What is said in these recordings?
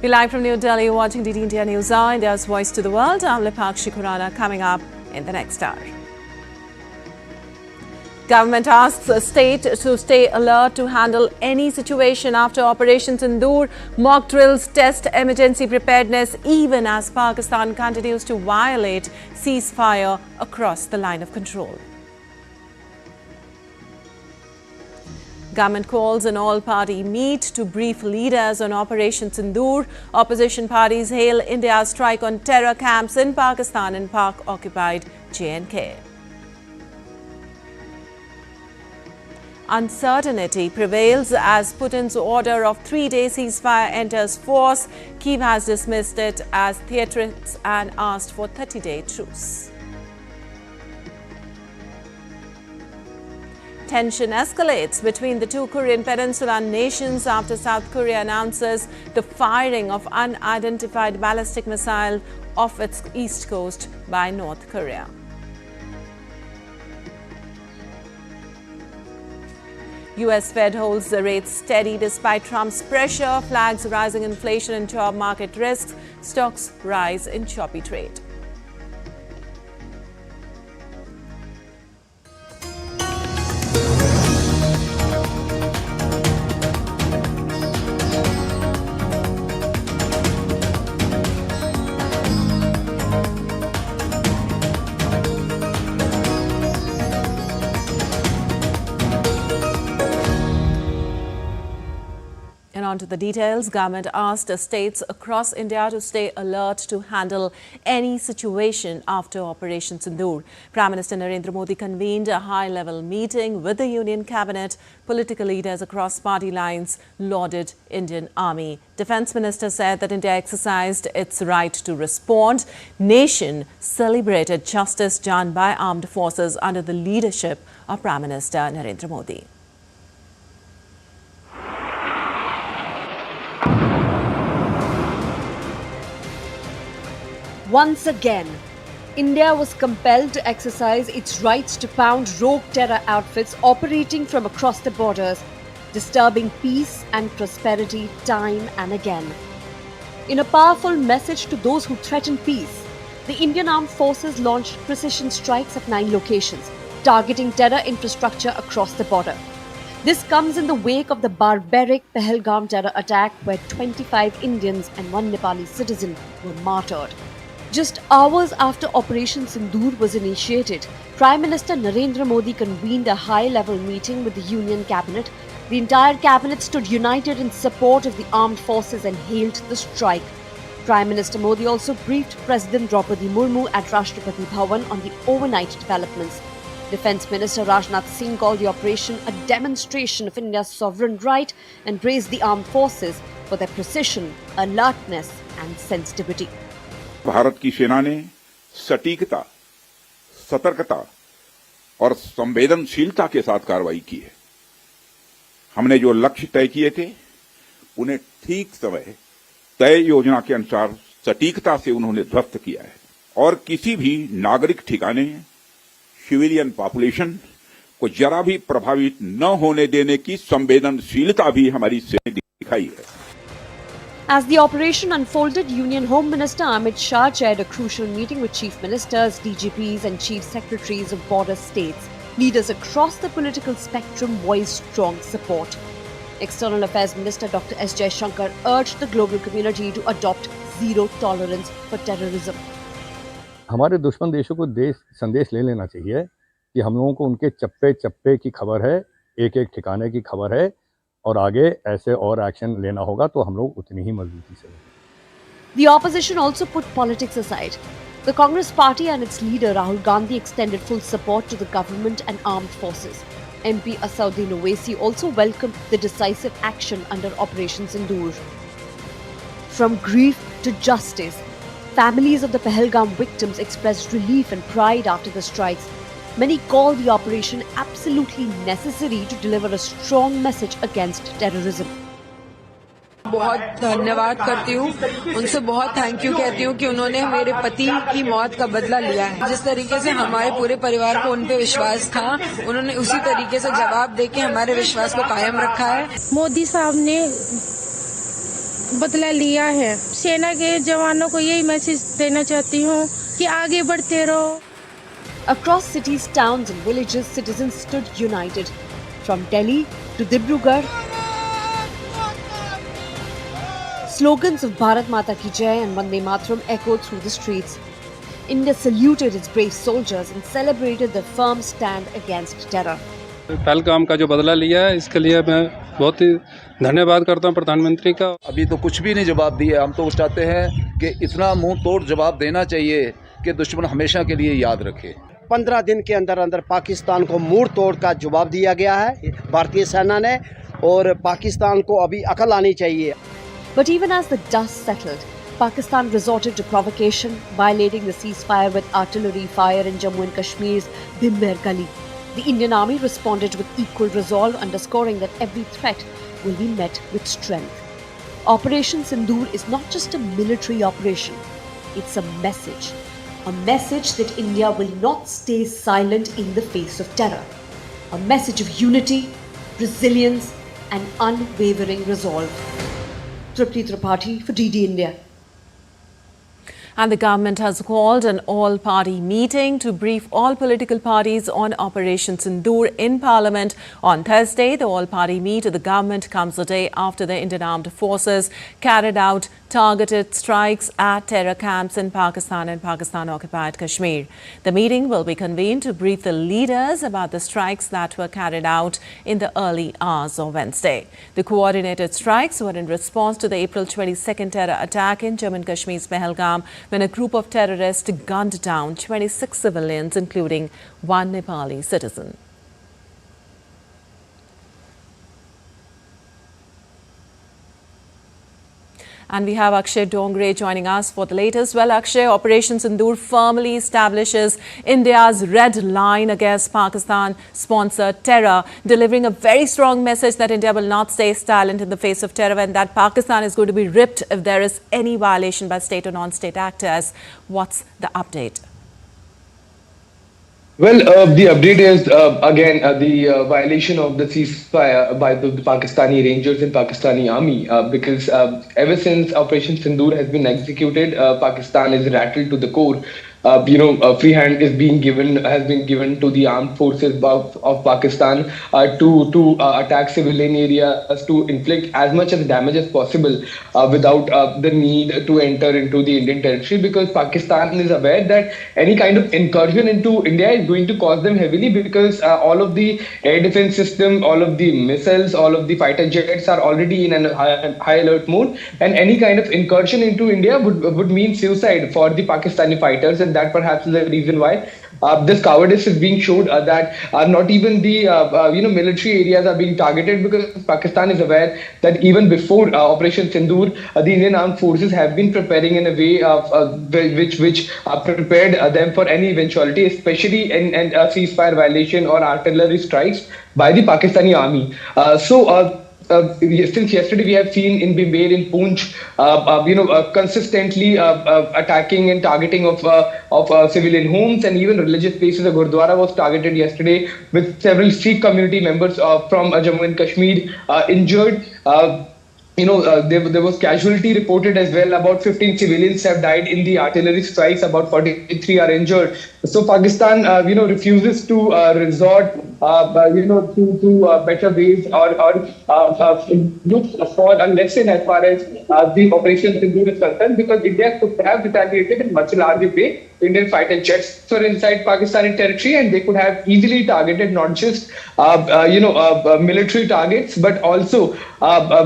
We're live from New Delhi, watching DD India News, India's voice to the world. I'm Lipakshi Khurana. Coming up in the next hour. Government asks the state to stay alert to handle any situation after Operation Sindoor. Mock drills test emergency preparedness even as Pakistan continues to violate ceasefire across the line of control. Government calls an all-party meet to brief leaders on Operation Sindoor. Opposition parties hail India's strike on terror camps in Pakistan and Pak-occupied J&K. Uncertainty prevails as Putin's order of 3-day ceasefire enters force. Kyiv has dismissed it as theatrics and asked for 30-day truce. Tension escalates between the two Korean peninsula nations after South Korea announces the firing of unidentified ballistic missile off its east coast by North Korea. US Fed holds the rates steady despite Trump's pressure, flags rising inflation and job market risks. Stocks rise in choppy trade. On to the details. Government asked states across India to stay alert to handle any situation after Operation Sindoor. Prime Minister Narendra Modi convened a high-level meeting with the Union Cabinet. Political leaders across party lines lauded Indian Army. Defence Minister said that India exercised its right to respond. Nation celebrated justice done by armed forces under the leadership of Prime Minister Narendra Modi. Once again, India was compelled to exercise its rights to pound rogue terror outfits operating from across the borders, disturbing peace and prosperity time and again. In a powerful message to those who threaten peace, the Indian Armed Forces launched precision strikes at 9 locations, targeting terror infrastructure across the border. This comes in the wake of the barbaric Pahalgam terror attack where 25 Indians and 1 Nepali citizen were martyred. Just hours after Operation Sindoor was initiated, Prime Minister Narendra Modi convened a high-level meeting with the Union Cabinet. The entire cabinet stood united in support of the armed forces and hailed the strike. Prime Minister Modi also briefed President Draupadi Murmu at Rashtrapati Bhavan on the overnight developments. Defence Minister Rajnath Singh called the operation a demonstration of India's sovereign right and praised the armed forces for their precision, alertness and sensitivity. Bharat की सेना ने सटीकता, सतर्कता और संवेदनशीलता के साथ कार्रवाई की है। हमने जो लक्ष्य तय किए थे, उन्हें ठीक समय तय योजना के अनुसार सटीकता से उन्होंने ध्वस्त किया है और किसी भी नागरिक ठिकाने, सिविलियन पॉपुलेशन को जरा भी प्रभावित न होने देने की संवेदनशीलता भी हमारी सेना ने दिखाई है। As the operation unfolded, Union Home Minister Amit Shah chaired a crucial meeting with chief ministers, DGPs and chief secretaries of border states. Leaders across the political spectrum voiced strong support. External Affairs Minister Dr. S. Jaishankar urged the global community to adopt zero tolerance for terrorism. हमारे दुश्मन देशों को संदेश ले लेना चाहिए कि हम लोगों को उनके चप्पे-चप्पे की खबर है, एक-एक ठिकाने की खबर है और आगे ऐसे और एक्शन लेना होगा तो हम लोग उतनी ही मजबूती से लेंगे। The opposition also put politics aside. The Congress party and its leader Rahul Gandhi extended full support to the government and armed forces. MP Asauddin Owaisi also welcomed the decisive action under Operation Sindoor. From grief to justice, families of the Pahalgam victims expressed relief and pride after the strikes. Many call the operation absolutely necessary to deliver a strong message against terrorism. बहुत धन्यवाद करती हूँ, उनसे बहुत thank you कहती हूँ कि उन्होंने मेरे पति की मौत का बदला लिया है। जिस तरीके से हमारे पूरे परिवार को उन पे विश्वास था, उन्होंने उसी तरीके से जवाब देके हमारे विश्वास को कायम रखा है। मोदी साहब ने बदला लिया है। सेना के जवानों को यही मैसेज देना चाहती हूँ कि आगे बढ़ते रहो। Across cities, towns and villages, citizens stood united. From Delhi to Dibrugarh, slogans of Bharat Mata Ki Jai and Vande Mataram echoed through the streets. India saluted its brave soldiers and celebrated their firm stand against terror. Pahalgam का जो बदला लिया है इसके लिए मैं बहुत ही धन्यवाद करता हूं प्रधानमंत्री का। अभी तो कुछ भी नहीं जवाब दिया। हम तो चाहते हैं कि इतना मुंह तोड़ जवाब देना चाहिए कि दुश्मन हमेशा के लिए याद रखे। 15 दिन के अंदर अंदर पाकिस्तान को मुंह तोड़ का जवाब दिया गया है भारतीय सेना ने, और पाकिस्तान को अभी अकल आनी चाहिए। But even as the dust settled, Pakistan resorted to provocation, violating the ceasefire with artillery fire in Jammu and Kashmir's Bhimber Gully. The Indian Army responded with equal resolve, underscoring that every threat will be met with strength. Operation Sindoor is not just a military operation, it's a message that India will not stay silent in the face of terror. A message of unity, resilience and unwavering resolve. Tripti Tripathi for DD India. And the government has called an all-party meeting to brief all political parties on Operation Sindoor in Parliament on Thursday. The all-party meet of the government comes a day after the Indian Armed Forces carried out targeted strikes at terror camps in Pakistan and Pakistan-occupied Kashmir. The meeting will be convened to brief the leaders about the strikes that were carried out in the early hours of Wednesday. The coordinated strikes were in response to the April 22nd terror attack in Jammu and Kashmir's Pahalgam, when a group of terrorists gunned down 26 civilians, including one Nepali citizen. And we have Akshay Dongre joining us for the latest. Well, Akshay, Operation Sindoor firmly establishes India's red line against Pakistan-sponsored terror, delivering a very strong message that India will not stay silent in the face of terror and that Pakistan is going to be ripped if there is any violation by state or non-state actors. What's the update? Well, the update is, again, the violation of the ceasefire by the Pakistani Rangers and Pakistani Army, because ever since Operation Sindoor has been executed, Pakistan is rattled to the core. Free hand has been given to the armed forces of Pakistan to attack civilian areas, to inflict as much as damage as possible without the need to enter into the Indian territory, because Pakistan is aware that any kind of incursion into India is going to cost them heavily, because all of the air defense system, all of the missiles, all of the fighter jets are already in a high alert mode, and any kind of incursion into India would mean suicide for the Pakistani fighters. And that perhaps is the reason why this cowardice is being showed, that not even the military areas are being targeted, because Pakistan is aware that even before Operation Sindoor, the Indian Armed Forces have been preparing in a way which prepared them for any eventuality, especially in a ceasefire violation or artillery strikes by the Pakistani army. Since yesterday, we have seen in Bhimber, in Poonch, consistently attacking and targeting of civilian homes and even religious places. A Gurdwara was targeted yesterday, with several Sikh community members from Jammu and Kashmir injured. There was casualty reported as well. About 15 civilians have died in the artillery strikes. About 43 are injured. So Pakistan, refuses to resort, to better ways or look for a lesson as far as the Operation Sindoor is concerned, because India could have retaliated in much larger way. Indian fighter jets were inside Pakistani territory, and they could have easily targeted not just military targets, but also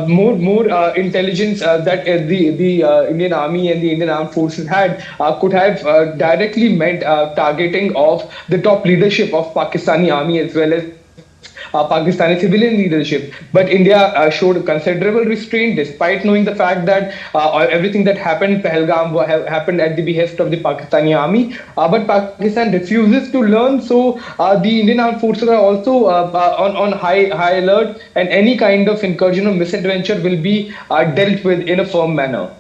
more intelligence that the Indian Army and the Indian Armed Forces had could have directly meant targeting of the top leadership of Pakistani Army as well as Pakistani civilian leadership. But India showed considerable restraint, despite knowing the fact that everything that happened in Pahalgam happened at the behest of the Pakistani army. But Pakistan refuses to learn, so the Indian Armed Forces are also on high alert, and any kind of incursion or misadventure will be dealt with in a firm manner.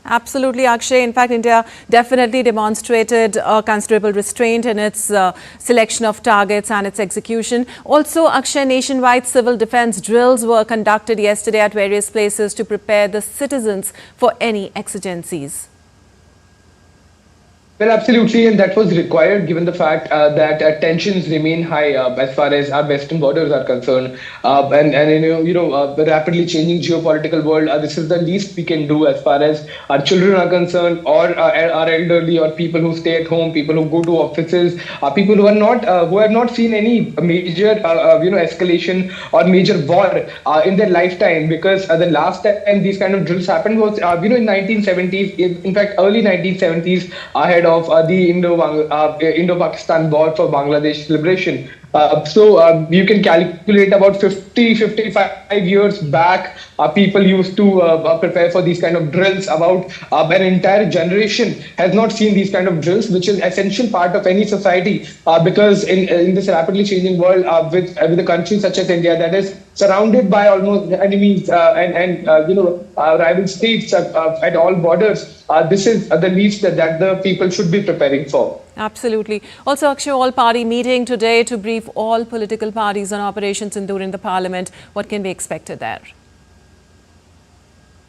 Absolutely, Akshay. In fact, India definitely demonstrated considerable restraint in its selection of targets and its execution. Also, Akshay, nationwide civil defense drills were conducted yesterday at various places to prepare the citizens for any exigencies. Well, absolutely, and that was required given the fact that tensions remain high as far as our western borders are concerned, and the rapidly changing geopolitical world. This is the least we can do as far as our children are concerned, or our elderly, or people who stay at home, people who go to offices, people who are not who have not seen any major escalation or major war in their lifetime. Because the last time these kind of drills happened was in 1970s, in fact early 1970s, ahead of the Indo-Pakistan war for Bangladesh liberation. So you can calculate about 55 years back, people used to prepare for these kind of drills. About an entire generation has not seen these kind of drills, which is essential part of any society, because in this rapidly changing world, with a country such as India that is surrounded by almost enemies and rival states at all borders, this is the least that the people should be preparing for. Absolutely. Also, Akshay, all-party meeting today to brief all political parties on Operation Sindoor in the Parliament. What can be expected there?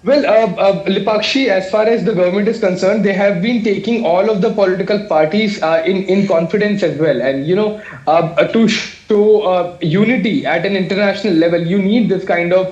Well, Lipakshi, as far as the government is concerned, they have been taking all of the political parties in confidence as well. And, to show unity at an international level, you need this kind of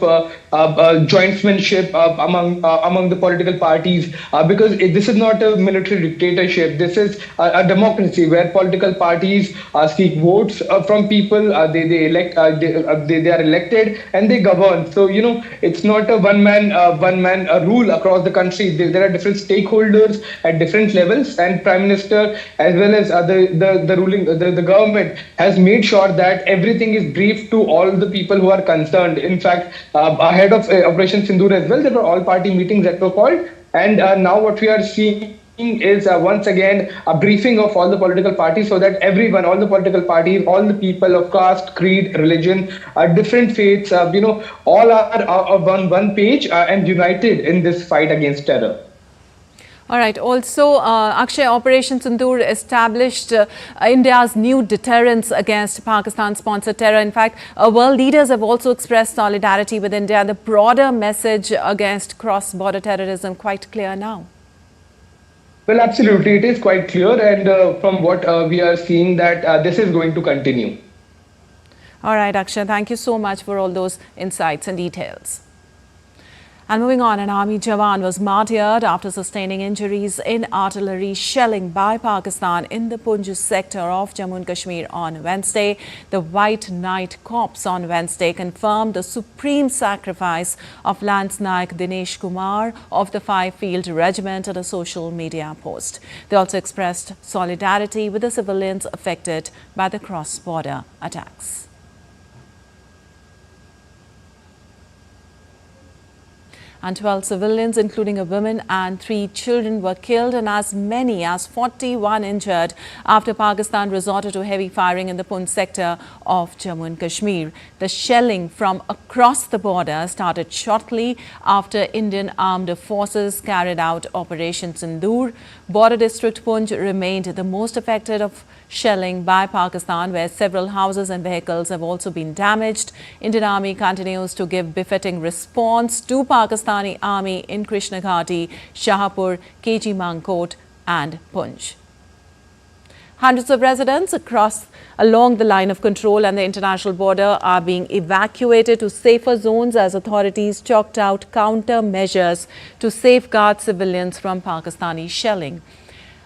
jointsmanship among the political parties, because this is not a military dictatorship. This is a democracy where political parties seek votes from people. They are elected and they govern. So it's not a one man rule across the country. There are different stakeholders at different levels, and Prime Minister as well as the government has made sure that everything is briefed to all the people who are concerned. In fact, ahead of Operation Sindoor as well, there were all-party meetings that were called, and now what we are seeing is once again a briefing of all the political parties, so that everyone, all the political parties, all the people of caste, creed, religion, different faiths, all are on one page and united in this fight against terror. All right. Also, Akshay, Operation Sindoor established India's new deterrence against Pakistan-sponsored terror. In fact, world leaders have also expressed solidarity with India. The broader message against cross-border terrorism quite clear now. Well, absolutely. It is quite clear. And from what we are seeing, that this is going to continue. All right, Akshay. Thank you so much for all those insights and details. And moving on, an army jawan was martyred after sustaining injuries in artillery shelling by Pakistan in the Punj sector of Jammu and Kashmir on Wednesday. The White Knight Corps on Wednesday confirmed the supreme sacrifice of Lance Naik Dinesh Kumar of the 5 Field Regiment in a social media post. They also expressed solidarity with the civilians affected by the cross-border attacks. And 12 civilians, including a woman and 3 children, were killed and as many as 41 injured after Pakistan resorted to heavy firing in the Punj sector of Jammu and Kashmir. The shelling from across the border started shortly after Indian armed forces carried out Operation Sindoor. Border district Punj remained the most affected of shelling by Pakistan, where several houses and vehicles have also been damaged. Indian Army continues to give befitting response to Pakistani Army in Krishna Ghati, Shahpur, KG Mankot and Punj. Hundreds of residents along the line of control and the international border are being evacuated to safer zones as authorities chalked out countermeasures to safeguard civilians from Pakistani shelling.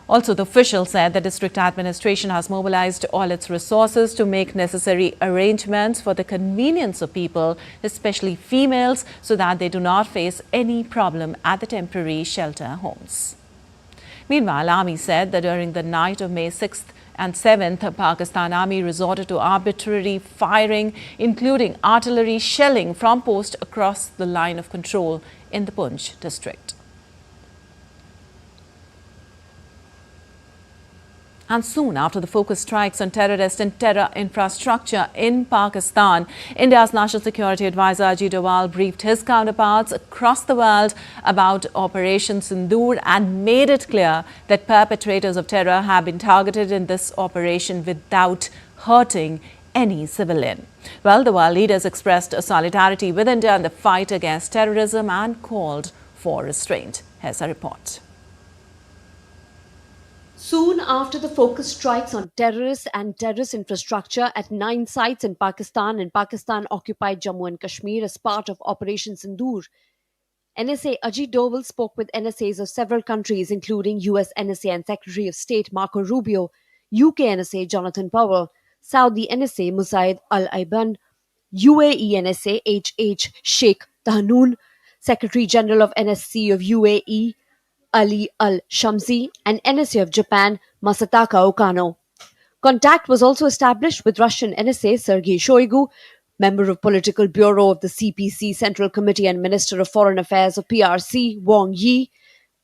Also, the official said the district administration has mobilized all its resources to make necessary arrangements for the convenience of people, especially females, so that they do not face any problem at the temporary shelter homes. Meanwhile, Army said that during the night of May 6th and 7th, Pakistan Army resorted to arbitrary firing, including artillery shelling from posts across the line of control in the Punj district. And soon after the focus strikes on terrorists and terror infrastructure in Pakistan, India's National Security Advisor Ajit Doval briefed his counterparts across the world about Operation Sindoor and made it clear that perpetrators of terror have been targeted in this operation without hurting any civilian. Well, the world leaders expressed solidarity with India in the fight against terrorism and called for restraint. Here's a report. Soon after the focus strikes on terrorists and terrorist infrastructure at 9 sites in Pakistan and Pakistan-occupied Jammu and Kashmir as part of Operation Sindoor, NSA Ajit Doval spoke with NSAs of several countries including US NSA and Secretary of State Marco Rubio, UK NSA Jonathan Powell, Saudi NSA Musaid Al-Aiban, UAE NSA H.H. Sheikh Tahnoon, Secretary General of NSC of UAE Ali Al-Shamsi, and NSA of Japan, Masataka Okano. Contact was also established with Russian NSA Sergei Shoigu, member of Political Bureau of the CPC Central Committee and Minister of Foreign Affairs of PRC, Wang Yi,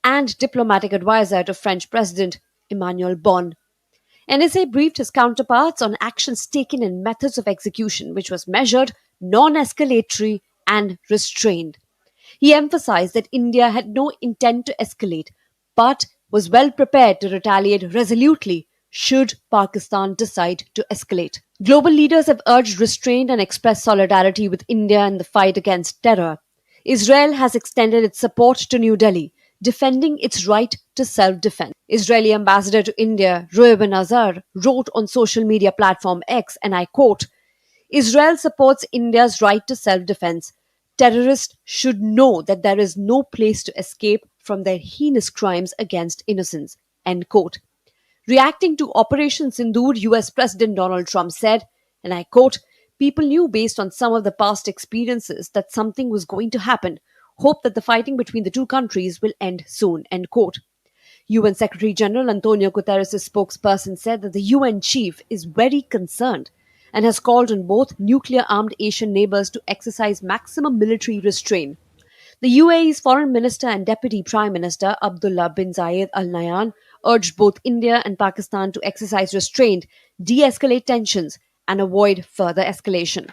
and diplomatic advisor to French President Emmanuel Bon. NSA briefed his counterparts on actions taken and methods of execution, which was measured, non-escalatory, and restrained. He emphasized that India had no intent to escalate, but was well prepared to retaliate resolutely should Pakistan decide to escalate. Global leaders have urged restraint and expressed solidarity with India in the fight against terror. Israel has extended its support to New Delhi, defending its right to self-defense. Israeli ambassador to India, Roy Ben Azar, wrote on social media platform X, and I quote, "Israel supports India's right to self-defense. Terrorists should know that there is no place to escape from their heinous crimes against innocents." End quote. Reacting to Operation Sindoor, US President Donald Trump said, and I quote, "People knew based on some of the past experiences that something was going to happen. Hope that the fighting between the two countries will end soon." End quote. UN Secretary General Antonio Guterres' spokesperson said that the UN chief is very concerned and has called on both nuclear-armed Asian neighbors to exercise maximum military restraint. The UAE's Foreign Minister and Deputy Prime Minister Abdullah bin Zayed Al Nahyan urged both India and Pakistan to exercise restraint, de-escalate tensions, and avoid further escalation.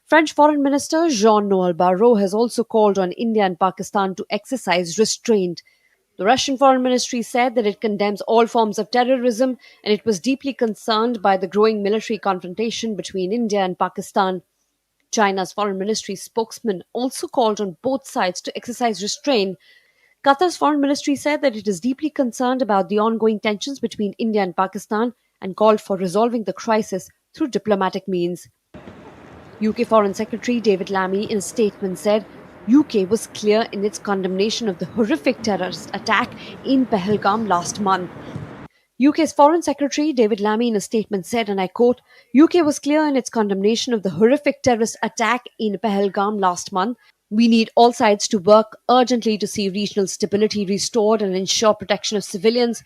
French Foreign Minister Jean-Noël Barrot has also called on India and Pakistan to exercise restraint. The Russian Foreign Ministry said that it condemns all forms of terrorism and it was deeply concerned by the growing military confrontation between India and Pakistan. China's Foreign Ministry spokesman also called on both sides to exercise restraint. Qatar's Foreign Ministry said that it is deeply concerned about the ongoing tensions between India and Pakistan and called for resolving the crisis through diplomatic means. UK Foreign Secretary David Lammy in a statement said, UK was clear in its condemnation of the horrific terrorist attack in Pahalgam last month. UK's Foreign Secretary David Lammy in a statement said, and I quote, "UK was clear in its condemnation of the horrific terrorist attack in Pahalgam last month. We need all sides to work urgently to see regional stability restored and ensure protection of civilians."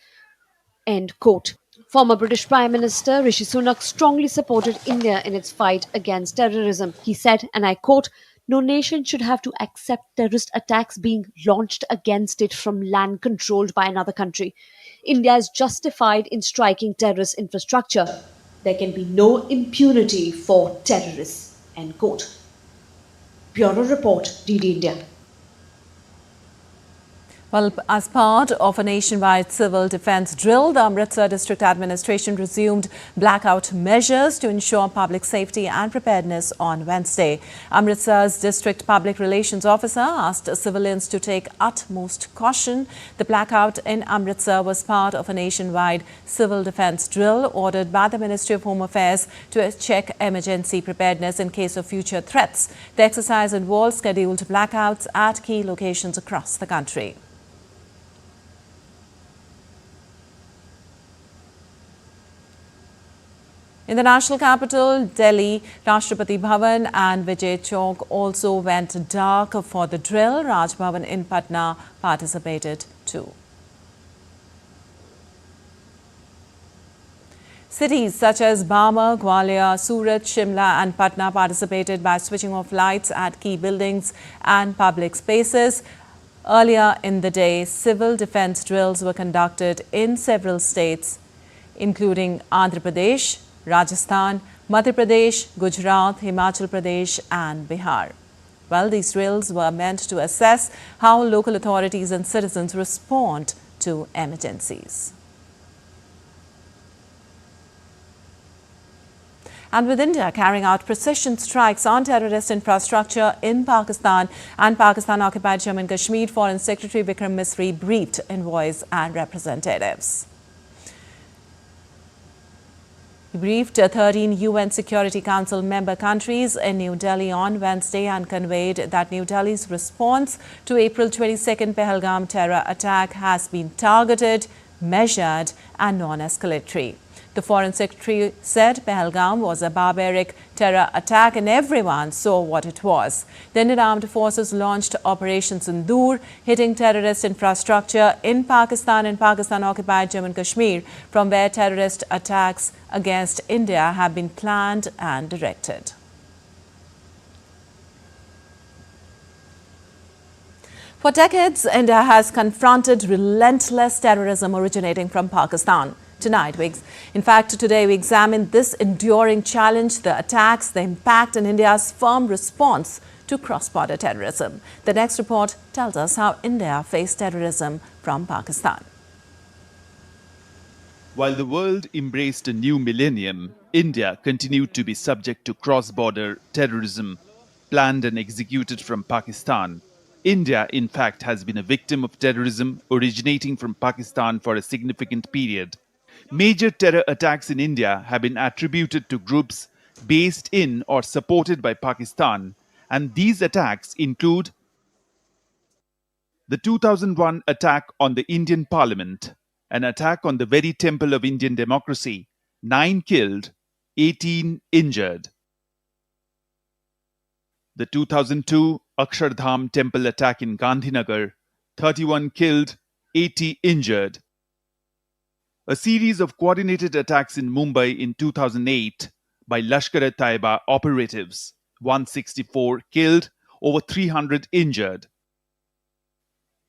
End quote. Former British Prime Minister Rishi Sunak strongly supported India in its fight against terrorism. He said, and I quote, "No nation should have to accept terrorist attacks being launched against it from land controlled by another country. India is justified in striking terrorist infrastructure. There can be no impunity for terrorists." End quote. Bureau Report, DD India. Well, as part of a nationwide civil defence drill, the Amritsar District Administration resumed blackout measures to ensure public safety and preparedness on Wednesday. Amritsar's District Public Relations Officer asked civilians to take utmost caution. The blackout in Amritsar was part of a nationwide civil defence drill ordered by the Ministry of Home Affairs to check emergency preparedness in case of future threats. The exercise involved scheduled blackouts at key locations across the country. In the national capital, Delhi, Rashtrapati Bhavan and Vijay Chowk also went dark for the drill. Raj Bhavan in Patna participated too. Cities such as Bama, Gwalior, Surat, Shimla and Patna participated by switching off lights at key buildings and public spaces. Earlier in the day, civil defence drills were conducted in several states. including Andhra Pradesh, Rajasthan, Madhya Pradesh, Gujarat, Himachal Pradesh and Bihar. Well, these drills were meant to assess how local authorities and citizens respond to emergencies. And with India carrying out precision strikes on terrorist infrastructure in Pakistan and Pakistan-occupied Jammu and Kashmir, Foreign Secretary Vikram Misri briefed envoys and representatives. He briefed 13 UN Security Council member countries in New Delhi on Wednesday and conveyed that New Delhi's response to April 22nd Pahalgam terror attack has been targeted, measured and non-escalatory. The Foreign Secretary said Pahalgam was a barbaric terror attack and everyone saw what it was. The Indian Armed Forces launched Operation Sindoor, hitting terrorist infrastructure in Pakistan and Pakistan-occupied Jammu and Kashmir, from where terrorist attacks against India have been planned and directed. For decades, India has confronted relentless terrorism originating from Pakistan. Today we examine this enduring challenge, the attacks, the impact and India's firm response to cross-border terrorism. The next report tells us how India faced terrorism from Pakistan. While the world embraced a new millennium, India continued to be subject to cross-border terrorism, planned and executed from Pakistan. India, in fact, has been a victim of terrorism originating from Pakistan for a significant period. Major terror attacks in India have been attributed to groups based in or supported by Pakistan, and these attacks include the 2001 attack on the Indian Parliament, an attack on the very temple of Indian democracy, 9 killed, 18 injured. The 2002 Akshardham temple attack in Gandhinagar, 31 killed, 80 injured. A series of coordinated attacks in Mumbai in 2008 by Lashkar-e-Taiba operatives, 164 killed, over 300 injured.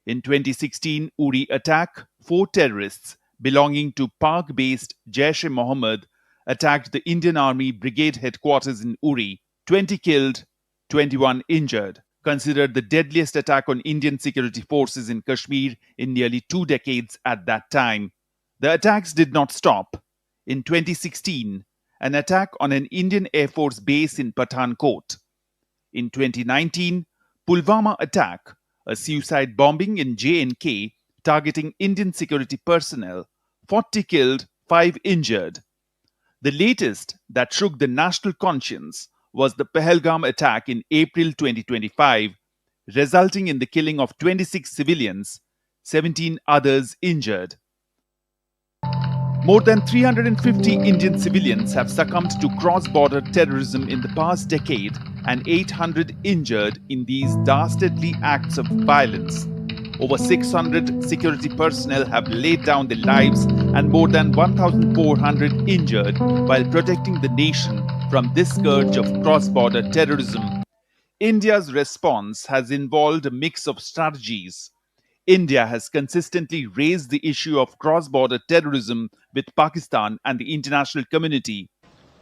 In 2016 Uri attack, 4 terrorists belonging to Pak-based Jaish-e-Mohammed attacked the Indian Army Brigade headquarters in Uri, 20 killed, 21 injured. Considered the deadliest attack on Indian security forces in Kashmir in nearly 2 decades at that time. The attacks did not stop. In 2016, an attack on an Indian Air Force base in Pathankot. In 2019, Pulwama attack, a suicide bombing in J&K targeting Indian security personnel, 40 killed, 5 injured. The latest that shook the national conscience was the Pahalgam attack in April 2025, resulting in the killing of 26 civilians, 17 others injured. More than 350 Indian civilians have succumbed to cross-border terrorism in the past decade and 800 injured in these dastardly acts of violence. Over 600 security personnel have laid down their lives and more than 1,400 injured while protecting the nation from this scourge of cross-border terrorism. India's response has involved a mix of strategies. India has consistently raised the issue of cross-border terrorism with Pakistan and the international community.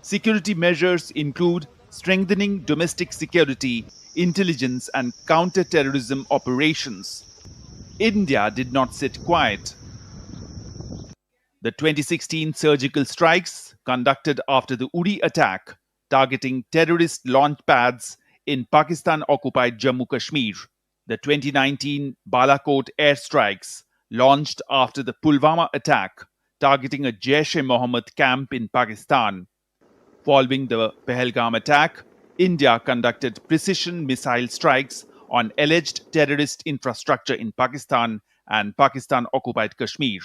Security measures include strengthening domestic security, intelligence and counter-terrorism operations. India did not sit quiet. The 2016 surgical strikes conducted after the Uri attack targeting terrorist launch pads in Pakistan-occupied Jammu Kashmir. The 2019 Balakot airstrikes launched after the Pulwama attack targeting a Jaish-e-Mohammed camp in Pakistan. Following the Pahalgam attack, India conducted precision missile strikes on alleged terrorist infrastructure in Pakistan and Pakistan-occupied Kashmir.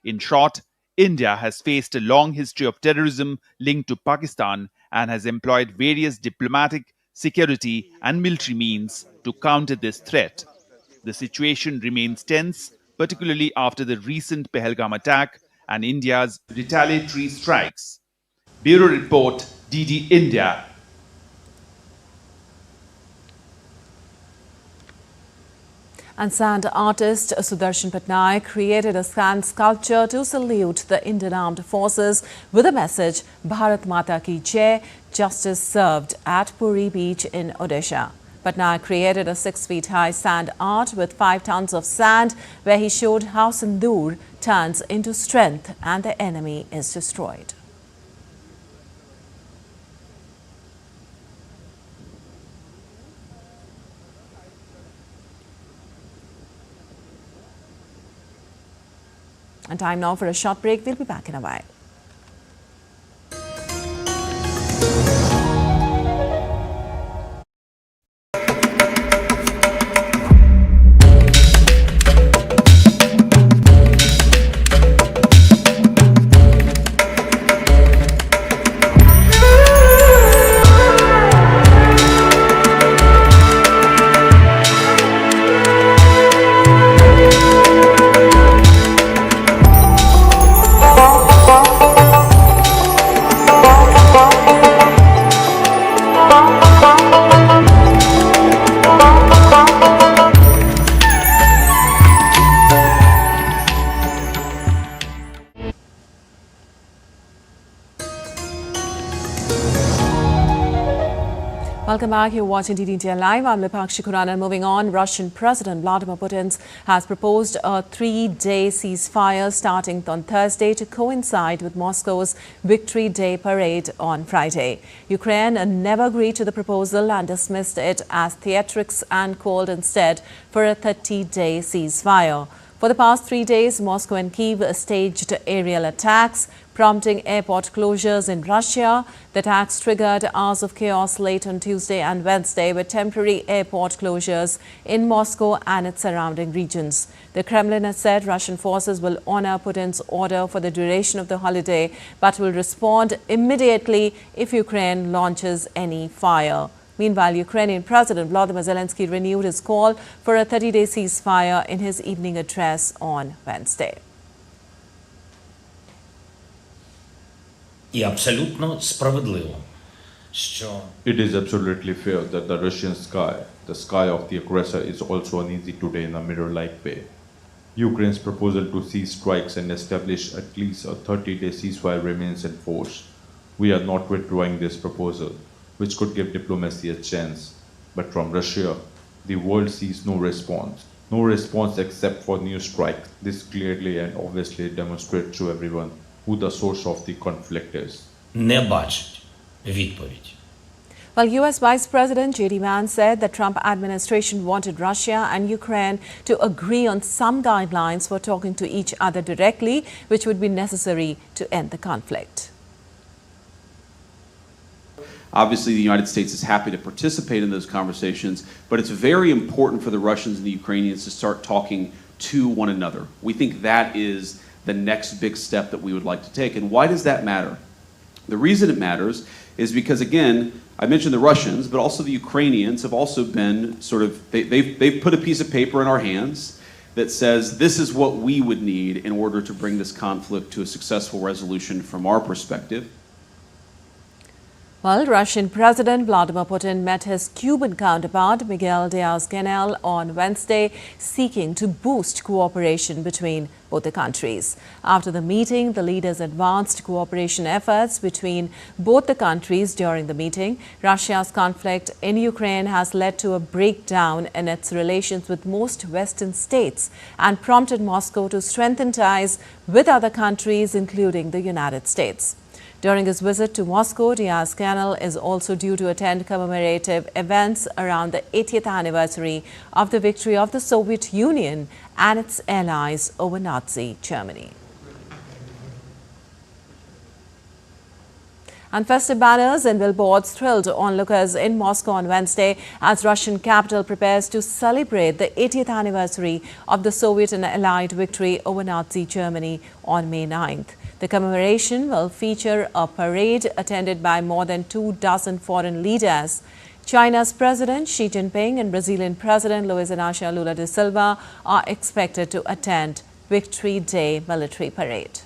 In short, India has faced a long history of terrorism linked to Pakistan and has employed various diplomatic, security and military means to counter this threat. The situation remains tense, particularly after the recent Pahalgam attack and India's retaliatory strikes. Bureau Report, DD India. And sand artist Sudarshan Patnaik created a sand sculpture to salute the Indian Armed Forces with a message, Bharat Mata Ki Jai, justice served, at Puri Beach in Odisha. Patnaik created a 6 feet high sand art with 5 tons of sand, where he showed how Sindoor turns into strength and the enemy is destroyed. And time now for a short break. We'll be back in a while. Welcome back. You're watching DD India Live. I'm Lipakshi Khurana. Moving on, Russian President Vladimir Putin has proposed a 3-day ceasefire starting on Thursday to coincide with Moscow's Victory Day parade on Friday. Ukraine never agreed to the proposal and dismissed it as theatrics and called instead for a 30-day ceasefire. For the past 3 days, Moscow and Kyiv staged aerial attacks, prompting airport closures in Russia. The attacks triggered hours of chaos late on Tuesday and Wednesday, with temporary airport closures in Moscow and its surrounding regions. The Kremlin has said Russian forces will honor Putin's order for the duration of the holiday, but will respond immediately if Ukraine launches any fire. Meanwhile, Ukrainian President Volodymyr Zelensky renewed his call for a 30-day ceasefire in his evening address on Wednesday. І абсолютно справедливо, що It is absolutely fair that the Russian sky, the sky of the aggressor, is also uneasy today in a mirror-like way. Ukraine's proposal to cease strikes and establish at least a 30-day ceasefire remains in force. We are not withdrawing this proposal, which could give diplomacy a chance. But from Russia, the world sees no response. No response except for new strikes. This clearly and obviously demonstrates to everyone who the source of the conflict is. не бачить відповідь. Well, U.S. Vice President J.D. Vance said the Trump administration wanted Russia and Ukraine to agree on some guidelines for talking to each other directly, which would be necessary to end the conflict. Obviously, the United States is happy to participate in those conversations, but it's very important for the Russians and the Ukrainians to start talking to one another. We think that is the next big step that we would like to take. And why does that matter? The reason it matters is because, again, I mentioned the Russians, but also the Ukrainians have also been sort of, they've put a piece of paper in our hands that says this is what we would need in order to bring this conflict to a successful resolution from our perspective. Well, Russian President Vladimir Putin met his Cuban counterpart Miguel Diaz-Canel on Wednesday, seeking to boost cooperation between both the countries. After the meeting, the leaders advanced cooperation efforts between both the countries. During the meeting, Russia's conflict in Ukraine has led to a breakdown in its relations with most Western states and prompted Moscow to strengthen ties with other countries, including the United States. During his visit to Moscow, Diaz-Canel is also due to attend commemorative events around the 80th anniversary of the victory of the Soviet Union and its allies over Nazi Germany. And festive banners and billboards thrilled onlookers in Moscow on Wednesday as Russian capital prepares to celebrate the 80th anniversary of the Soviet and Allied victory over Nazi Germany on May 9th. The commemoration will feature a parade attended by more than 24 foreign leaders. China's President Xi Jinping and Brazilian President Luiz Inácio Lula da Silva are expected to attend Victory Day military parade.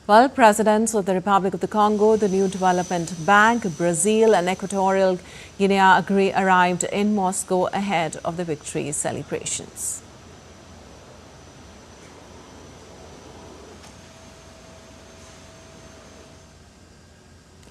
Well, presidents of the Republic of the Congo, the New Development Bank, Brazil and Equatorial Guinea arrived in Moscow ahead of the victory celebrations.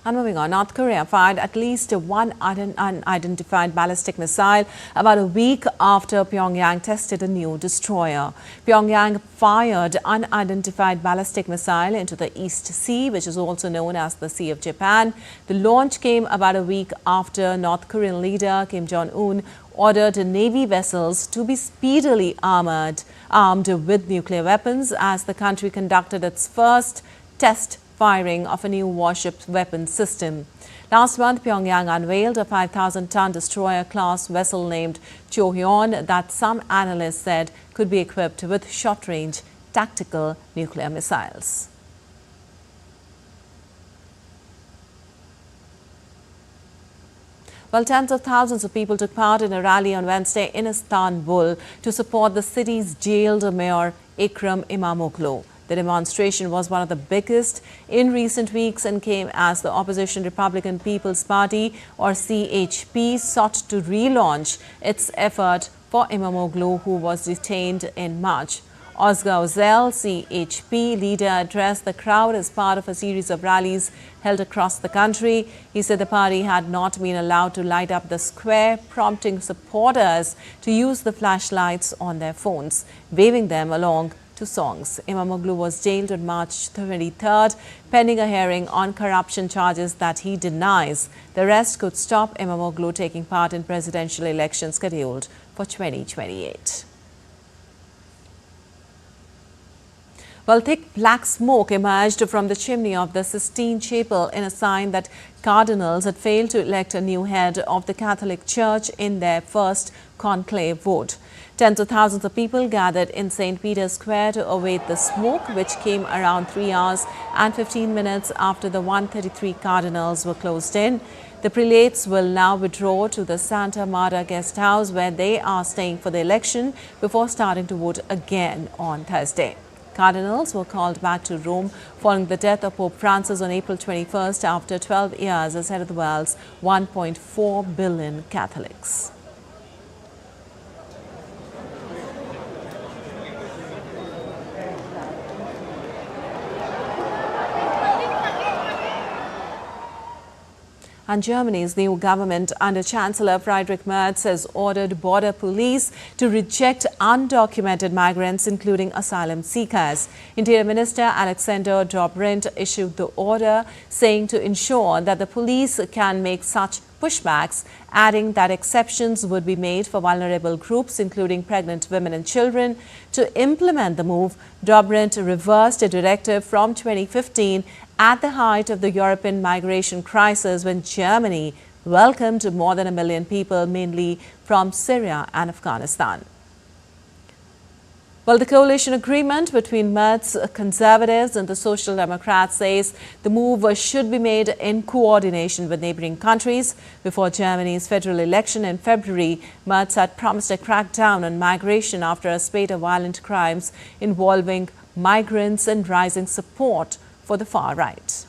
And moving on, North Korea fired at least one unidentified ballistic missile about a week after Pyongyang tested a new destroyer. Pyongyang fired unidentified ballistic missile into the East Sea, which is also known as the Sea of Japan. The launch came about a week after North Korean leader Kim Jong-un ordered Navy vessels to be speedily armed with nuclear weapons as the country conducted its first test firing of a new warship weapon system. Last month, Pyongyang unveiled a 5,000-ton destroyer-class vessel named Chohyeon that some analysts said could be equipped with short-range tactical nuclear missiles. Well, tens of thousands of people took part in a rally on Wednesday in Istanbul to support the city's jailed mayor, Ekrem İmamoğlu. The demonstration was one of the biggest in recent weeks and came as the opposition Republican People's Party, or CHP, sought to relaunch its effort for İmamoğlu, who was detained in March. Özgür Özel, CHP leader, addressed the crowd as part of a series of rallies held across the country. He said the party had not been allowed to light up the square, prompting supporters to use the flashlights on their phones, waving them along to songs. İmamoğlu was jailed on March 23rd, pending a hearing on corruption charges that he denies. The arrest could stop İmamoğlu taking part in presidential elections scheduled for 2028. Well, thick black smoke emerged from the chimney of the Sistine Chapel in a sign that cardinals had failed to elect a new head of the Catholic Church in their first conclave vote. Tens of thousands of people gathered in St. Peter's Square to await the smoke, which came around 3 hours and 15 minutes after the 133 cardinals were closed in. The prelates will now withdraw to the Santa Marta guest house, where they are staying for the election before starting to vote again on Thursday. Cardinals were called back to Rome following the death of Pope Francis on April 21st after 12 years as head of the world's 1.4 billion Catholics. And Germany's new government under Chancellor Friedrich Merz has ordered border police to reject undocumented migrants, including asylum seekers. Interior Minister Alexander Dobrindt issued the order, saying to ensure that the police can make such pushbacks, adding that exceptions would be made for vulnerable groups, including pregnant women and children. To implement the move, Dobrindt reversed a directive from 2015 at the height of the European migration crisis, when Germany welcomed more than 1 million people, mainly from Syria and Afghanistan. Well, the coalition agreement between Merz's Conservatives and the Social Democrats says the move should be made in coordination with neighboring countries. Before Germany's federal election in February, Merz had promised a crackdown on migration after a spate of violent crimes involving migrants and rising support for the far right.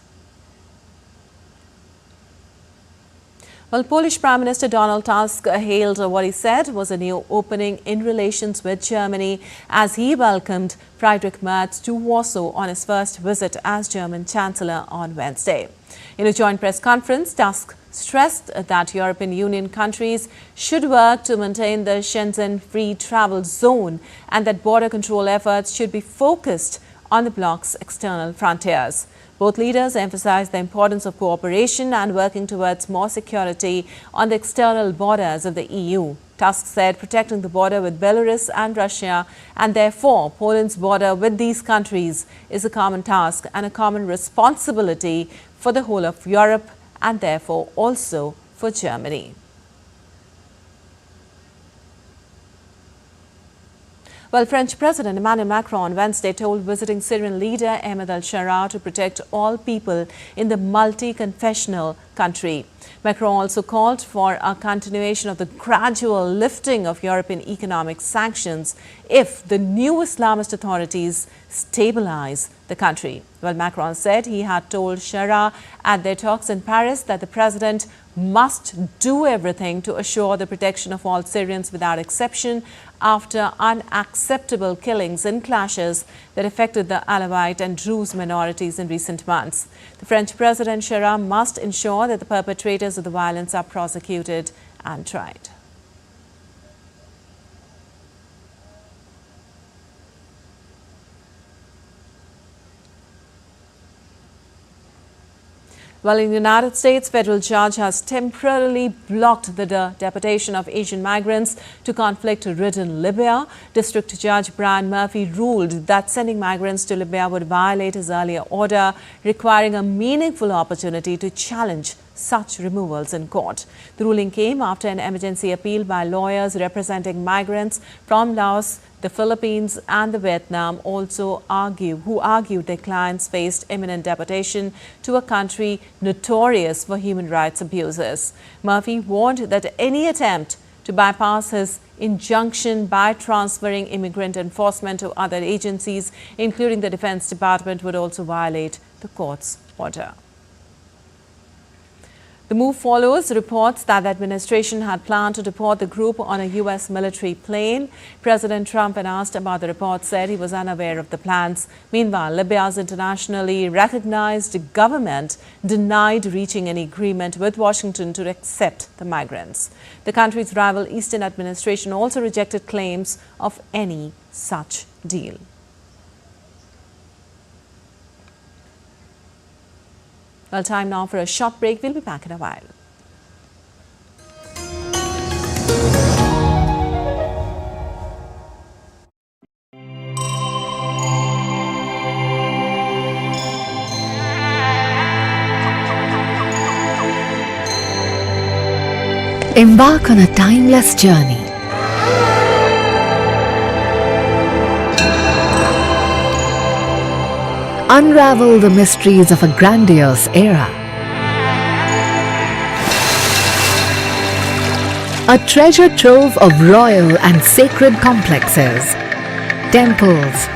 Well, Polish Prime Minister Donald Tusk hailed what he said was a new opening in relations with Germany as he welcomed Friedrich Merz to Warsaw on his first visit as German Chancellor on Wednesday. In a joint press conference, Tusk stressed that European Union countries should work to maintain the Schengen free travel zone and that border control efforts should be focused on the bloc's external frontiers. Both leaders emphasized the importance of cooperation and working towards more security on the external borders of the EU. Tusk said protecting the border with Belarus and Russia, and therefore Poland's border with these countries, is a common task and a common responsibility for the whole of Europe and therefore also for Germany. Well, French President Emmanuel Macron on Wednesday told visiting Syrian leader Ahmed al-Sharaa to protect all people in the multi-confessional country. Macron also called for a continuation of the gradual lifting of European economic sanctions if the new Islamist authorities stabilize the country. Well, Macron said he had told Sharaa at their talks in Paris that the president must do everything to assure the protection of all Syrians without exception after unacceptable killings and clashes that affected the Alawite and Druze minorities in recent months. The French President Sharaa must ensure that the perpetrators of the violence are prosecuted and tried. Well, in the United States, federal judge has temporarily blocked the deportation of Asian migrants to conflict-ridden Libya. District Judge Brian Murphy ruled that sending migrants to Libya would violate his earlier order, requiring a meaningful opportunity to challenge such removals in court. The ruling came after an emergency appeal by lawyers representing migrants from Laos, the Philippines and the Vietnam who argued their clients faced imminent deportation to a country notorious for human rights abuses. Murphy warned that any attempt to bypass his injunction by transferring immigrant enforcement to other agencies, including the Defense Department, would also violate the court's order. The move follows reports that the administration had planned to deport the group on a U.S. military plane. President Trump, when asked about the report, said he was unaware of the plans. Meanwhile, Libya's internationally recognized government denied reaching any agreement with Washington to accept the migrants. The country's rival Eastern administration also rejected claims of any such deal. Well, time now for a short break. We'll be back in a while. Embark on a timeless journey. Unravel the mysteries of a grandiose era. A treasure trove of royal and sacred complexes, temples,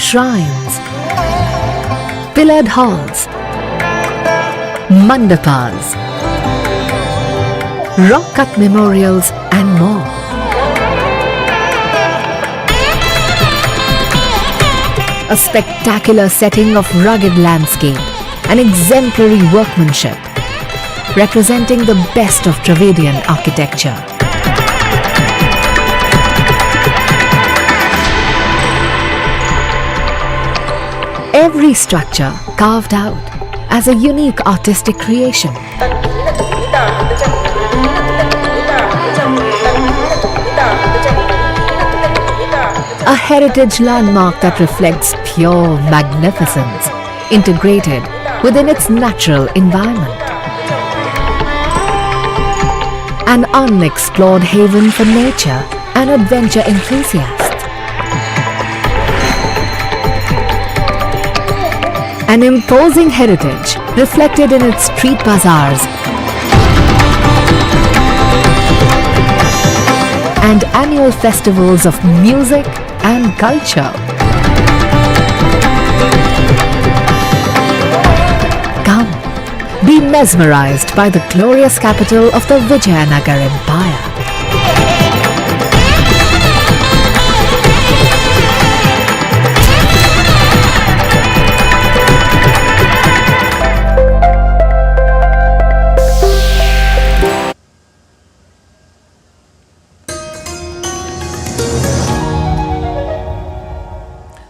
shrines, pillared halls, mandapas, rock-cut memorials and more. A spectacular setting of rugged landscape and exemplary workmanship, representing the best of Dravidian architecture. Every structure carved out as a unique artistic creation. A heritage landmark that reflects pure magnificence, integrated within its natural environment. An unexplored haven for nature and adventure enthusiasts. An imposing heritage reflected in its street bazaars and annual festivals of music and culture. Come, be mesmerized by the glorious capital of the Vijayanagar Empire.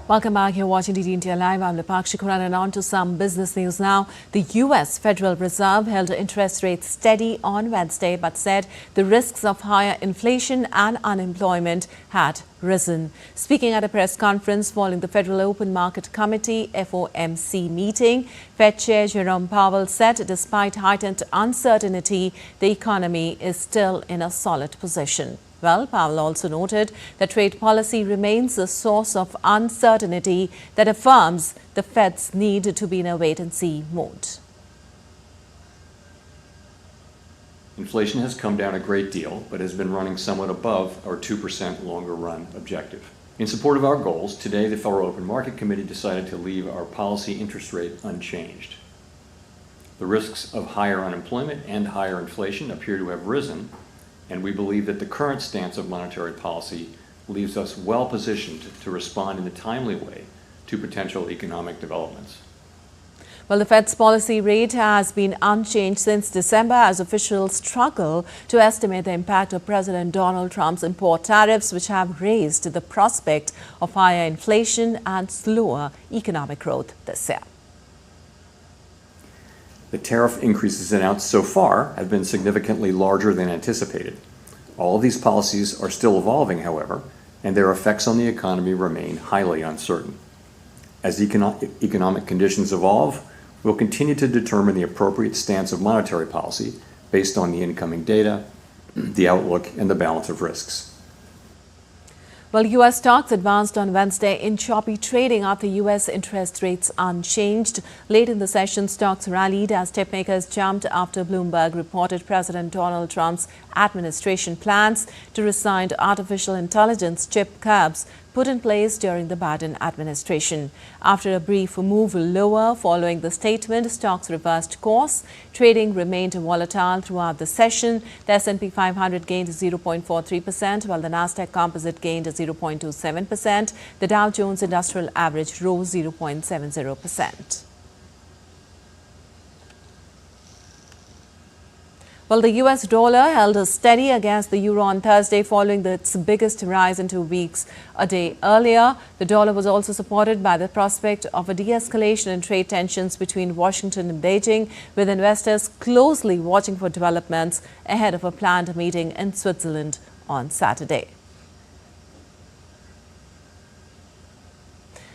Welcome back. You're watching DD India Live. I'm Lipakshi Kuran, and on to some business news now. The U.S. Federal Reserve held interest rates steady on Wednesday, but said the risks of higher inflation and unemployment had risen. Speaking at a press conference following the Federal Open Market Committee FOMC meeting, Fed Chair Jerome Powell said despite heightened uncertainty, the economy is still in a solid position. Well, Powell also noted that trade policy remains a source of uncertainty that affirms the Fed's need to be in a wait-and-see mode. Inflation has come down a great deal, but has been running somewhat above our 2% longer-run objective. In support of our goals, today the Federal Open Market Committee decided to leave our policy interest rate unchanged. The risks of higher unemployment and higher inflation appear to have risen, and we believe that the current stance of monetary policy leaves us well positioned to respond in a timely way to potential economic developments. Well, the Fed's policy rate has been unchanged since December as officials struggle to estimate the impact of President Donald Trump's import tariffs, which have raised the prospect of higher inflation and slower economic growth this year. The tariff increases announced so far have been significantly larger than anticipated. All of these policies are still evolving, however, and their effects on the economy remain highly uncertain. As economic conditions evolve, we'll continue to determine the appropriate stance of monetary policy based on the incoming data, the outlook, and the balance of risks. Well, U.S. stocks advanced on Wednesday in choppy trading after U.S. interest rates unchanged. Late in the session, stocks rallied as tip makers jumped after Bloomberg reported President Donald Trump's administration plans to rescind artificial intelligence chip curbs put in place during the Biden administration. After a brief move lower following the statement, stocks reversed course. Trading remained volatile throughout the session. The S&P 500 gained 0.43%, while the Nasdaq Composite gained 0.27%. The Dow Jones Industrial Average rose 0.70%. Well, the US dollar held steady against the euro on Thursday following its biggest rise in 2 weeks. A day earlier, the dollar was also supported by the prospect of a de-escalation in trade tensions between Washington and Beijing, with investors closely watching for developments ahead of a planned meeting in Switzerland on Saturday.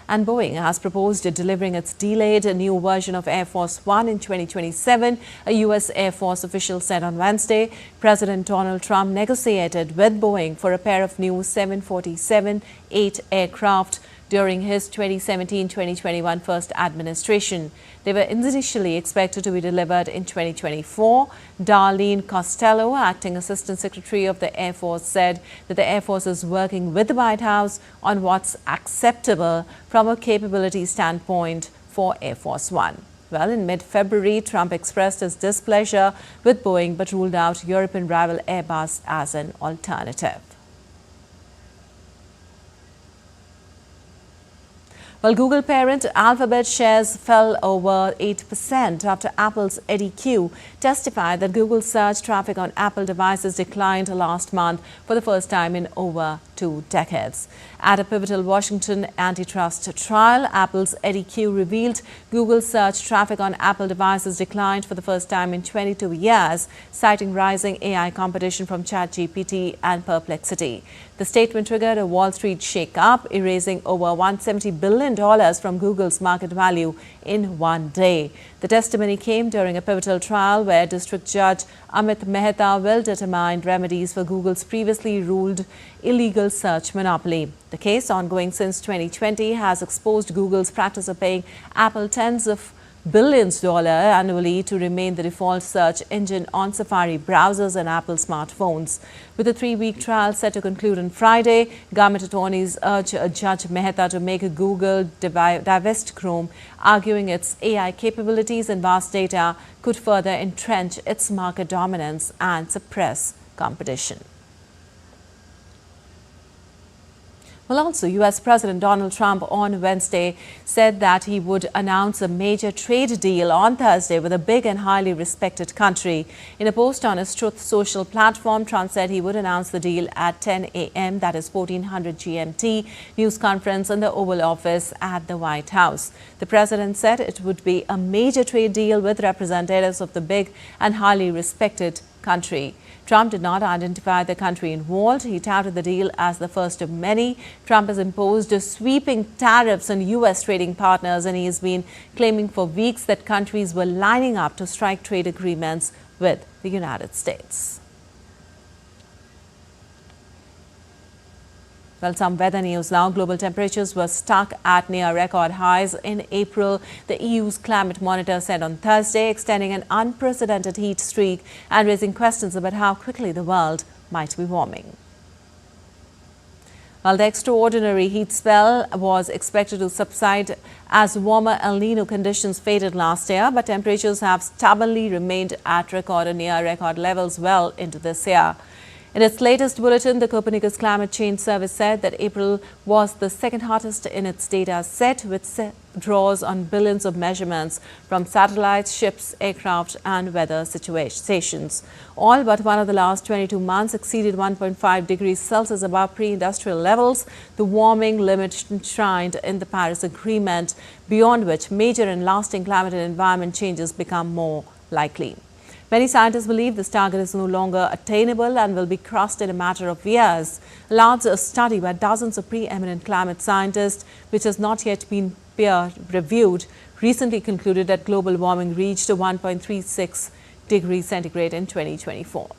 And Boeing has proposed delivering its delayed new version of Air Force One in 2027, a U.S. Air Force official said on Wednesday. President Donald Trump negotiated with Boeing for a pair of new 747-8 aircraft during his 2017-2021 first administration. They were initially expected to be delivered in 2024. Darlene Costello, acting Assistant Secretary of the Air Force, said that the Air Force is working with the White House on what's acceptable from a capability standpoint for Air Force One. Well, in mid-February, Trump expressed his displeasure with Boeing but ruled out European rival Airbus as an alternative. Well, Google parent Alphabet shares fell over 8% after Apple's Eddie Q testified that Google search traffic on Apple devices declined last month for the first time in over 2 decades. At a pivotal Washington antitrust trial, Apple's Eddie Q revealed Google search traffic on Apple devices declined for the first time in 22 years, citing rising AI competition from ChatGPT and Perplexity. The statement triggered a Wall Street shake-up, erasing over $170 billion from Google's market value in one day. The testimony came during a pivotal trial where District Judge Amit Mehta will determine remedies for Google's previously ruled illegal search monopoly. The case, ongoing since 2020, has exposed Google's practice of paying Apple tens of billions annually to remain the default search engine on Safari browsers and Apple smartphones. With a 3-week trial set to conclude on Friday, government attorneys urge Judge Mehta to make Google divest Chrome, arguing its AI capabilities and vast data could further entrench its market dominance and suppress competition. Well, also, U.S. President Donald Trump on Wednesday said that he would announce a major trade deal on Thursday with a big and highly respected country. In a post on his Truth social platform, Trump said he would announce the deal at 10 a.m., that is 1400 GMT, news conference in the Oval Office at the White House. The president said it would be a major trade deal with representatives of the big and highly respected country. Trump did not identify the country involved. He touted the deal as the first of many. Trump has imposed sweeping tariffs on U.S. trading partners, and he has been claiming for weeks that countries were lining up to strike trade agreements with the United States. Well, some weather news now. Global temperatures were stuck at near record highs in April, the EU's climate monitor said on Thursday, extending an unprecedented heat streak and raising questions about how quickly the world might be warming. Well, the extraordinary heat spell was expected to subside as warmer El Nino conditions faded last year, but temperatures have stubbornly remained at record or near record levels well into this year. In its latest bulletin, the Copernicus Climate Change Service said that April was the second hottest in its data set, which draws on billions of measurements from satellites, ships, aircraft and weather stations. All but one of the last 22 months exceeded 1.5 degrees Celsius above pre-industrial levels, the warming limit enshrined in the Paris Agreement, beyond which major and lasting climate and environment changes become more likely. Many scientists believe this target is no longer attainable and will be crossed in a matter of years. A large study by dozens of preeminent climate scientists, which has not yet been peer-reviewed, recently concluded that global warming reached 1.36 degrees centigrade in 2024.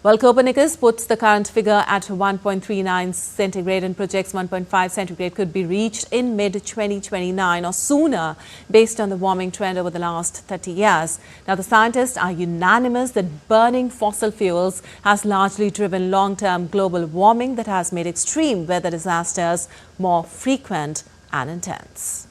Well, Copernicus puts the current figure at 1.39 centigrade and projects 1.5 centigrade could be reached in mid-2029 or sooner based on the warming trend over the last 30 years. Now, the scientists are unanimous that burning fossil fuels has largely driven long-term global warming that has made extreme weather disasters more frequent and intense.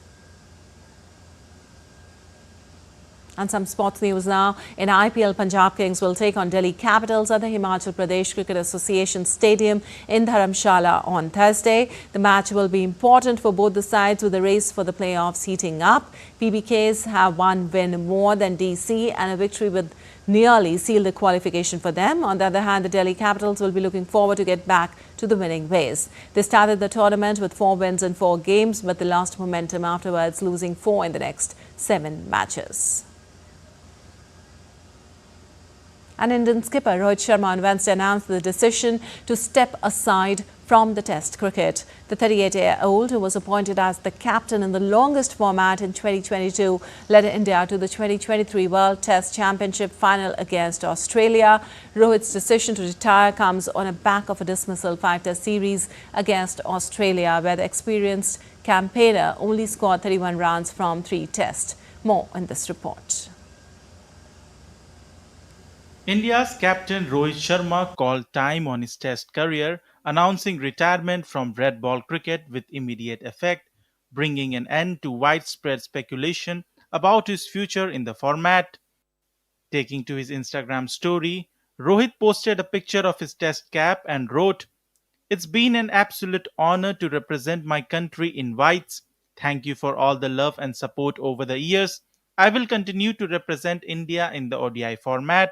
And some sports news now. In IPL, Punjab Kings will take on Delhi Capitals at the Himachal Pradesh Cricket Association Stadium in Dharamshala on Thursday. The match will be important for both the sides with the race for the playoffs heating up. PBKs have one win more than DC and a victory with nearly sealed the qualification for them. On the other hand, the Delhi Capitals will be looking forward to get back to the winning ways. They started the tournament with 4 wins in 4 games but they lost momentum afterwards, losing 4 in the next 7 matches. And Indian skipper Rohit Sharma on Wednesday announced the decision to step aside from the Test cricket. The 38-year-old, who was appointed as the captain in the longest format in 2022, led India to the 2023 World Test Championship final against Australia. Rohit's decision to retire comes on the back of a dismissal 5-test series against Australia, where the experienced campaigner only scored 31 runs from 3 tests. More in this report. India's captain Rohit Sharma called time on his Test career, announcing retirement from red ball cricket with immediate effect, bringing an end to widespread speculation about his future in the format. Taking to his Instagram story, Rohit posted a picture of his Test cap and wrote, "It's been an absolute honor to represent my country in whites. Thank you for all the love and support over the years. I will continue to represent India in the ODI format."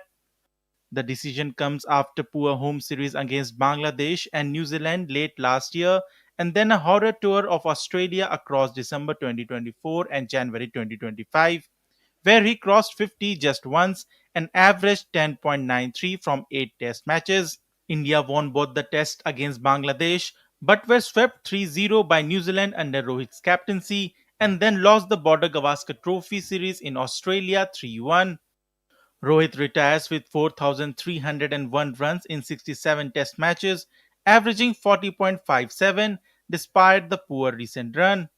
The decision comes after poor home series against Bangladesh and New Zealand late last year, and then a horror tour of Australia across December 2024 and January 2025, where he crossed 50 just once and averaged 10.93 from 8 test matches. India won both the tests against Bangladesh, but were swept 3-0 by New Zealand under Rohit's captaincy, and then lost the Border Gavaskar Trophy series in Australia 3-1. Rohit retires with 4,301 runs in 67 test matches, averaging 40.57 despite the poor recent run.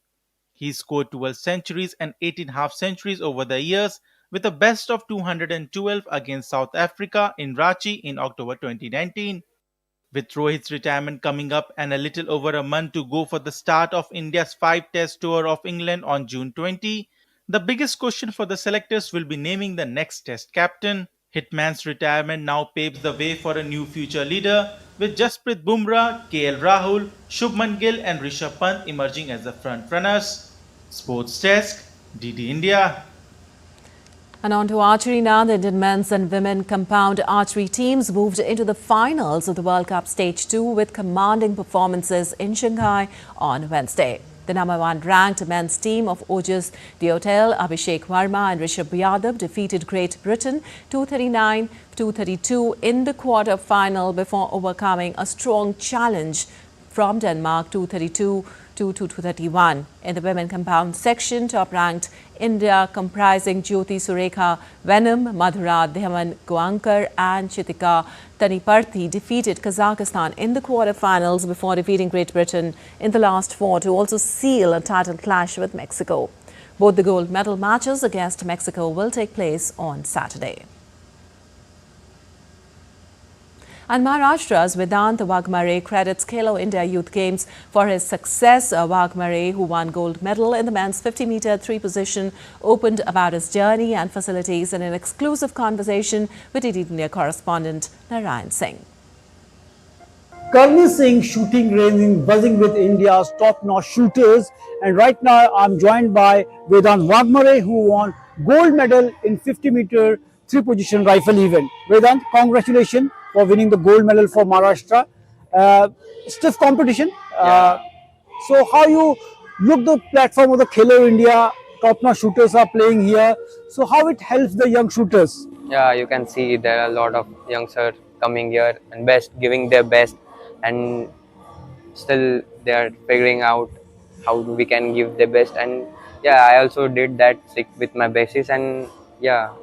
He scored 12 centuries and 18 half centuries over the years, with a best of 212 against South Africa in Ranchi in October 2019. With Rohit's retirement coming up and a little over a month to go for the start of India's 5-test tour of England on June 20, the biggest question for the selectors will be naming the next Test captain. Hitman's retirement now paves the way for a new future leader, with Jasprit Bumrah, KL Rahul, Shubman Gill and Rishabh Pant emerging as the front runners. Sports Desk, DD India. And on to archery now. The Indian men's and women compound archery teams moved into the finals of the World Cup Stage 2 with commanding performances in Shanghai on Wednesday. The number 1 ranked men's team of Ojas Diotel, Abhishek Verma and Rishabh Yadav defeated Great Britain 239-232 in the quarter-final before overcoming a strong challenge from Denmark 232-2 2 to 231. In the women compound section, top-ranked India comprising Jyoti Surekha Venom, Madhura Dehavan Guankar and Chitika Taniparthi defeated Kazakhstan in the quarter-finals before defeating Great Britain in the last 4 to also seal a title clash with Mexico. Both the gold medal matches against Mexico will take place on Saturday. And Maharashtra's Vedant Wagmare credits Khelo India Youth Games for his success. Wagmare, who won gold medal in the men's 50-meter 3 position, opened about his journey and facilities in an exclusive conversation with DD India correspondent Narayan Singh. Karni Singh shooting range buzzing with India's top-notch shooters, and right now I'm joined by Vedant Wagmare, who won gold medal in 50-meter 3 position rifle event. Vedant, congratulations for winning the gold medal for Maharashtra. Stiff competition. So how you look the platform of the Khelo India, top-notch shooters are playing here. So how it helps the young shooters? Yeah, you can see there are a lot of youngsters coming here and giving their best, and still they are figuring out how we can give their best. And yeah, I also did that with my basis, and yeah,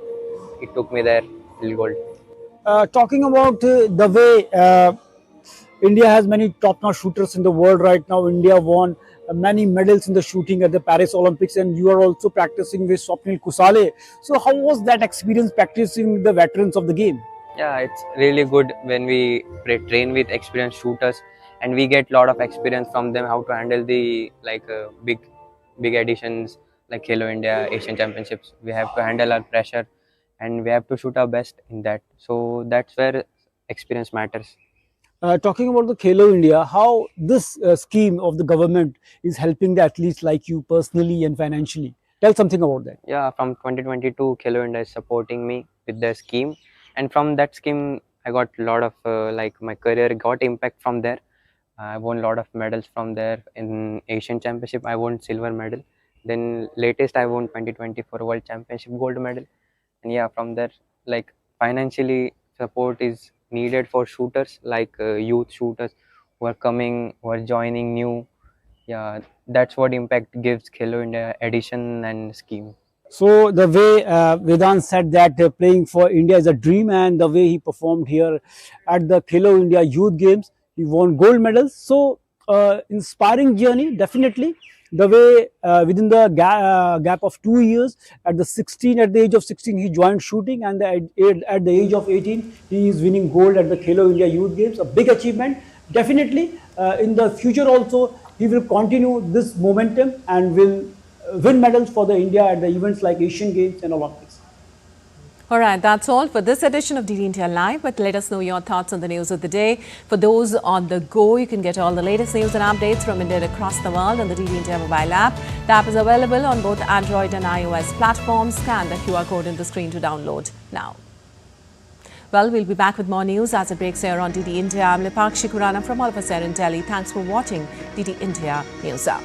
it took me there till gold. Talking about the way India has many top-notch shooters in the world right now. India won many medals in the shooting at the Paris Olympics, and you are also practicing with Swapnil Kusale. So how was that experience practicing with the veterans of the game? Yeah, it's really good when we train with experienced shooters, and we get a lot of experience from them how to handle the big editions like Khelo India, Asian Championships. We have to handle our pressure, and we have to shoot our best in that. So that's where experience matters. Talking about the Khelo India, how this scheme of the government is helping the athletes like you personally and financially. Tell something about that. Yeah, from 2022, Khelo India is supporting me with their scheme. And from that scheme, I got a lot of, my career got impact from there. I won a lot of medals from there. In Asian Championship, I won silver medal. Then latest, I won 2024 World Championship gold medal. And yeah, from there, financially support is needed for shooters, youth shooters who are coming, who are joining new. Yeah, that's what impact gives Khelo India edition and scheme. So the way Vedant said that playing for India is a dream, and the way he performed here at the Khelo India Youth Games, he won gold medals. So inspiring journey, definitely. The way within the gap of 2 years, at the age of 16, he joined shooting, and at the age of 18, he is winning gold at the Khelo India Youth Games. A big achievement. Definitely, in the future also, he will continue this momentum and will win medals for the India at the events like Asian Games and Olympics. All right, that's all for this edition of DD India Live. But let us know your thoughts on the news of the day. For those on the go, you can get all the latest news and updates from India across the world on the DD India mobile app. The app is available on both Android and iOS platforms. Scan the QR code in the screen to download now. Well, we'll be back with more news as it breaks here on DD India. I'm Lipakshi Kurana from all of us here in Delhi. Thanks for watching DD India News Up.